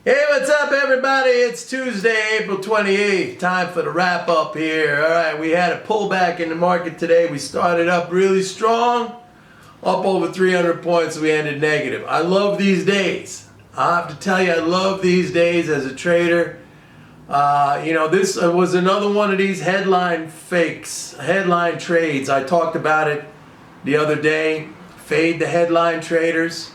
Hey, what's up, everybody? It's Tuesday, April 28th. Time for the wrap up here. All right, we had a pullback in the market today. We started up really strong, up over 300 points. We ended negative. I love these days. I have to tell you, I love these days as a trader. This was another one of these headline fakes, headline trades. I talked about it the other day. Fade the headline traders.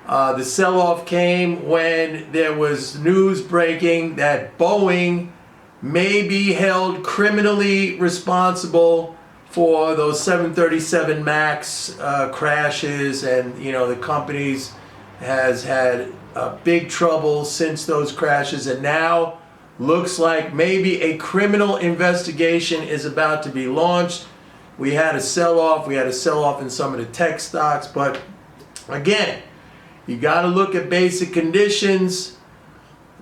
The sell-off came when there was news breaking that Boeing may be held criminally responsible for those 737 MAX crashes, and the companies has had big trouble since those crashes, and now looks like maybe a criminal investigation is about to be launched. We had a sell-off in some of the tech stocks, but again, you got to look at basic conditions.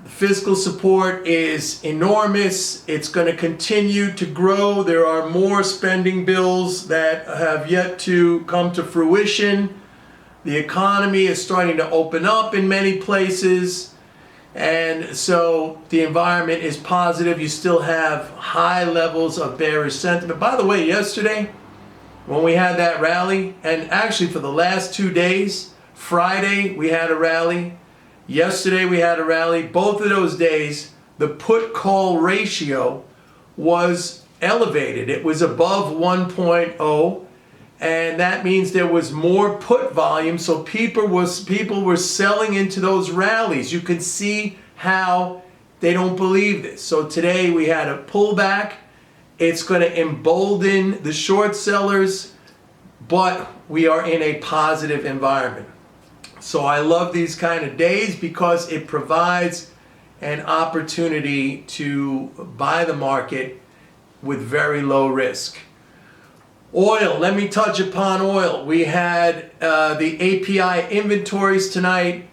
The fiscal support is enormous. It's going to continue to grow. There are more spending bills that have yet to come to fruition. The economy is starting to open up in many places. And so the environment is positive. You still have high levels of bearish sentiment. By the way, yesterday, when we had that rally, and actually for the last 2 days, Friday we had a rally, yesterday we had a rally. Both of those days the put-call ratio was elevated. It was above 1.0, and that means there was more put volume, so people were selling into those rallies. You can see how they don't believe this. So today we had a pullback. It's going to embolden the short sellers, but we are in a positive environment. So I love these kind of days because it provides an opportunity to buy the market with very low risk. Oil, let me touch upon oil. We had the API inventories tonight.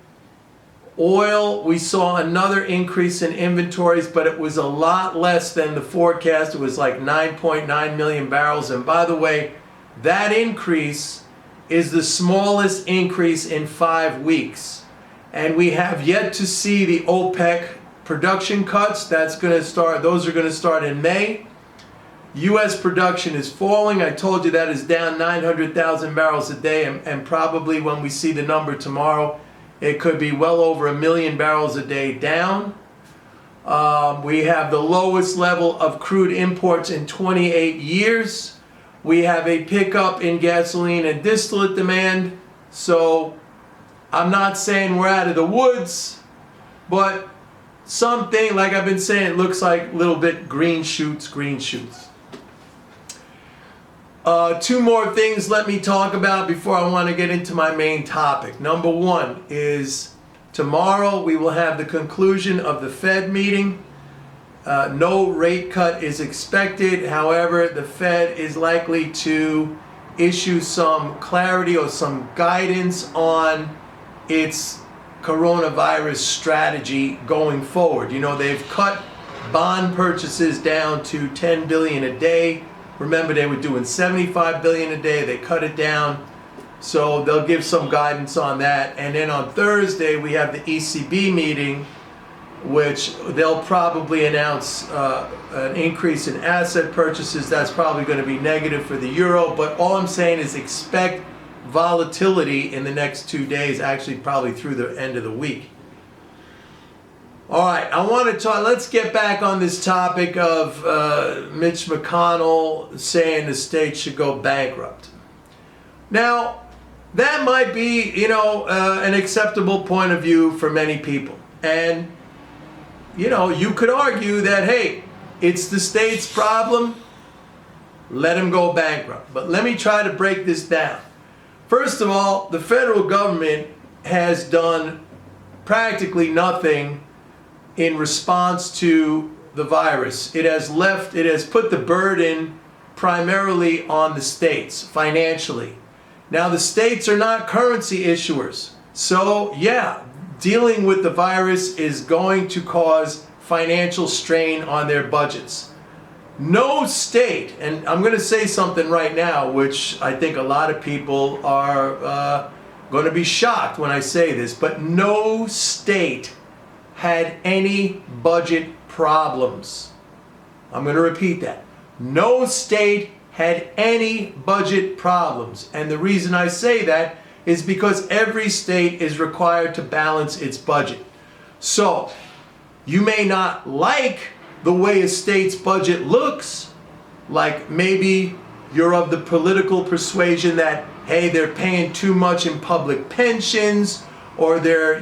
Oil, we saw another increase in inventories, but it was a lot less than the forecast. It was like 9.9 million barrels. And by the way, that increase is the smallest increase in 5 weeks. And we have yet to see the OPEC production cuts. Those are going to start in May. U.S. production is falling. I told you that is down 900,000 barrels a day, and probably when we see the number tomorrow, it could be well over 1 million barrels a day down. We have the lowest level of crude imports in 28 years. We have a pickup in gasoline and distillate demand. So I'm not saying we're out of the woods, but something, like I've been saying, it looks like a little bit green shoots. Two more things let me talk about before I want to get into my main topic. Number one is tomorrow we will have the conclusion of the Fed meeting. No rate cut is expected. However, the Fed is likely to issue some clarity or some guidance on its coronavirus strategy going forward. They've cut bond purchases down to 10 billion a day. Remember, they were doing 75 billion a day. They cut it down. So they'll give some guidance on that. And then on Thursday, we have the ECB meeting, which they'll probably announce an increase in asset purchases. That's probably going to be negative for the euro. But all I'm saying is expect volatility in the next 2 days, actually probably through the end of the week. All right, I want to talk, let's get back on this topic of Mitch McConnell saying the state should go bankrupt. Now, that might be, an acceptable point of view for many people. And, you could argue that, hey, it's the state's problem, let him go bankrupt. But let me try to break this down. First of all, the federal government has done practically nothing in response to the virus. It has put the burden primarily on the states financially. Now, the states are not currency issuers. So, yeah, dealing with the virus is going to cause financial strain on their budgets. No state, and I'm going to say something right now, which I think a lot of people are going to be shocked when I say this, but no state had any budget problems. I'm going to repeat that. No state had any budget problems. And the reason I say that is because every state is required to balance its budget. So, you may not like the way a state's budget looks, like maybe you're of the political persuasion that, hey, they're paying too much in public pensions, or they're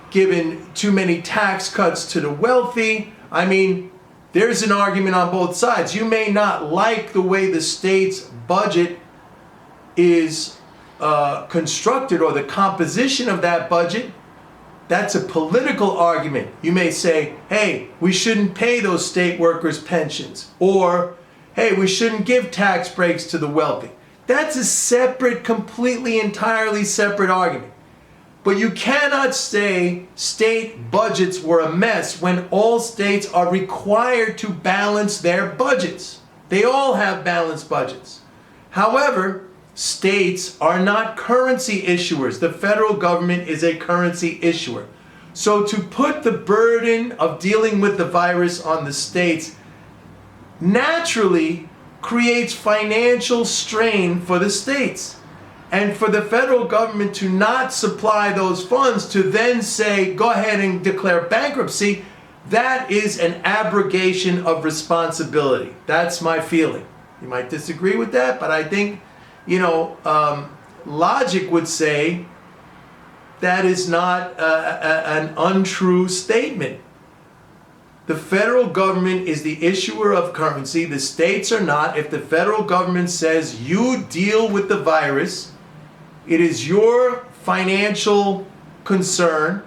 giving too many tax cuts to the wealthy. I mean, there's an argument on both sides. You may not like the way the state's budget is constructed, or the composition of that budget. That's a political argument. You may say, hey, we shouldn't pay those state workers pensions, or hey, we shouldn't give tax breaks to the wealthy. That's a separate, completely, entirely separate argument. But you cannot say state budgets were a mess when all states are required to balance their budgets. They all have balanced budgets. However, states are not currency issuers. The federal government is a currency issuer. So to put the burden of dealing with the virus on the states naturally creates financial strain for the states. And for the federal government to not supply those funds, to then say, go ahead and declare bankruptcy, that is an abrogation of responsibility. That's my feeling. You might disagree with that, but I think, logic would say that is not an untrue statement. The federal government is the issuer of currency. The states are not. If the federal government says you deal with the virus, it is your financial concern,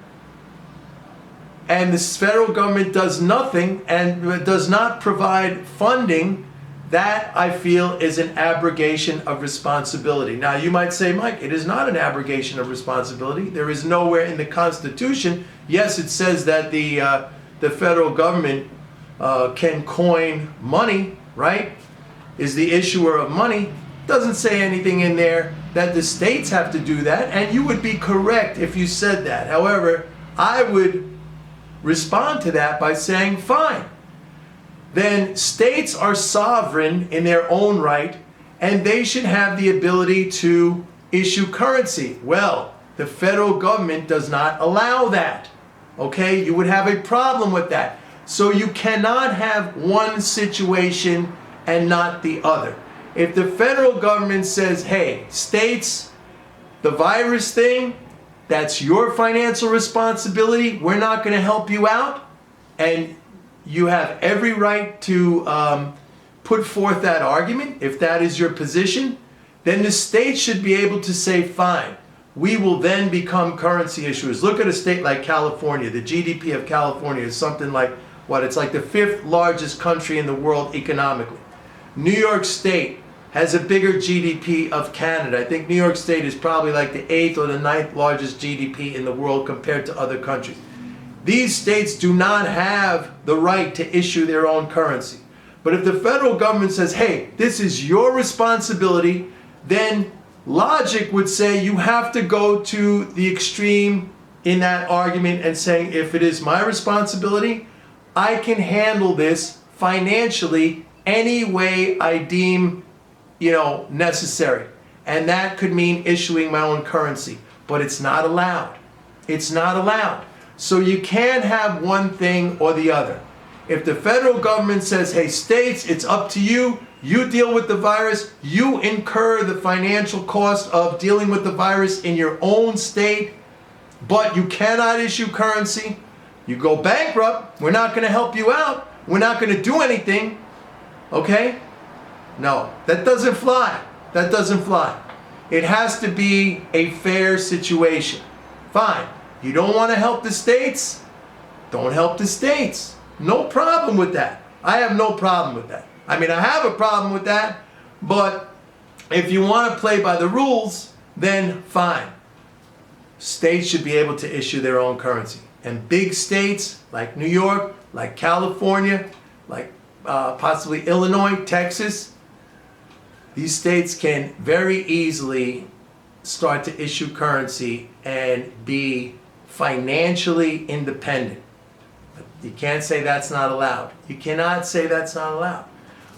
and the federal government does nothing and does not provide funding, that I feel is an abrogation of responsibility. Now you might say, Mike, it is not an abrogation of responsibility. There is nowhere in the Constitution, yes, it says that the federal government can coin money, right? Is the issuer of money. Doesn't say anything in there that the states have to do that, and you would be correct if you said that. However, I would respond to that by saying, fine. Then states are sovereign in their own right, and they should have the ability to issue currency. Well, the federal government does not allow that. Okay, you would have a problem with that. So you cannot have one situation and not the other. If the federal government says, hey, states, the virus thing, that's your financial responsibility, we're not going to help you out, and you have every right to put forth that argument, if that is your position, then the state should be able to say, fine, we will then become currency issuers. Look at a state like California. The GDP of California is something like, it's like the 5th largest country in the world economically. New York State has a bigger GDP of Canada. I think New York State is probably like the 8th or the 9th largest GDP in the world compared to other countries. These states do not have the right to issue their own currency. But if the federal government says, hey, this is your responsibility, then logic would say you have to go to the extreme in that argument and saying, if it is my responsibility, I can handle this financially any way I deem, necessary. And that could mean issuing my own currency. But it's not allowed. It's not allowed. So you can't have one thing or the other. If the federal government says, hey, states, it's up to you, you deal with the virus, you incur the financial cost of dealing with the virus in your own state, but you cannot issue currency, you go bankrupt, we're not going to help you out, we're not going to do anything, okay? No, that doesn't fly. That doesn't fly. It has to be a fair situation. Fine. You don't want to help the states? Don't help the states. No problem with that. I have no problem with that. I mean, I have a problem with that, but if you want to play by the rules, then fine. States should be able to issue their own currency. And big states like New York, like California, like possibly Illinois, Texas, these states can very easily start to issue currency and be financially independent. But you can't say that's not allowed. You cannot say that's not allowed.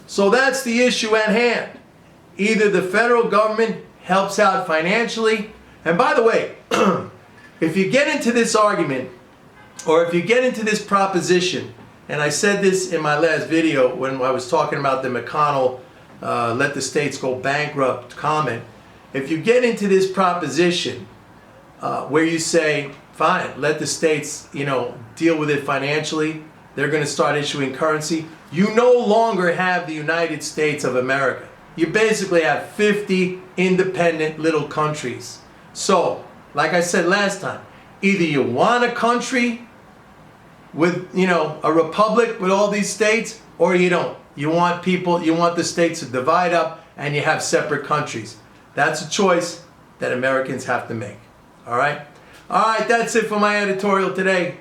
So that's the issue at hand. Either the federal government helps out financially, and by the way, if you get into this argument, or if you get into this proposition, and I said this in my last video when I was talking about the McConnell let the states go bankrupt comment, if you get into this proposition where you say, fine, let the states, deal with it financially, they're going to start issuing currency, you no longer have the United States of America. You basically have 50 independent little countries. So, like I said last time, either you want a country with, a republic with all these states, or you don't. You want the states to divide up and you have separate countries. That's a choice that Americans have to make. All right? All right, that's it for my editorial today.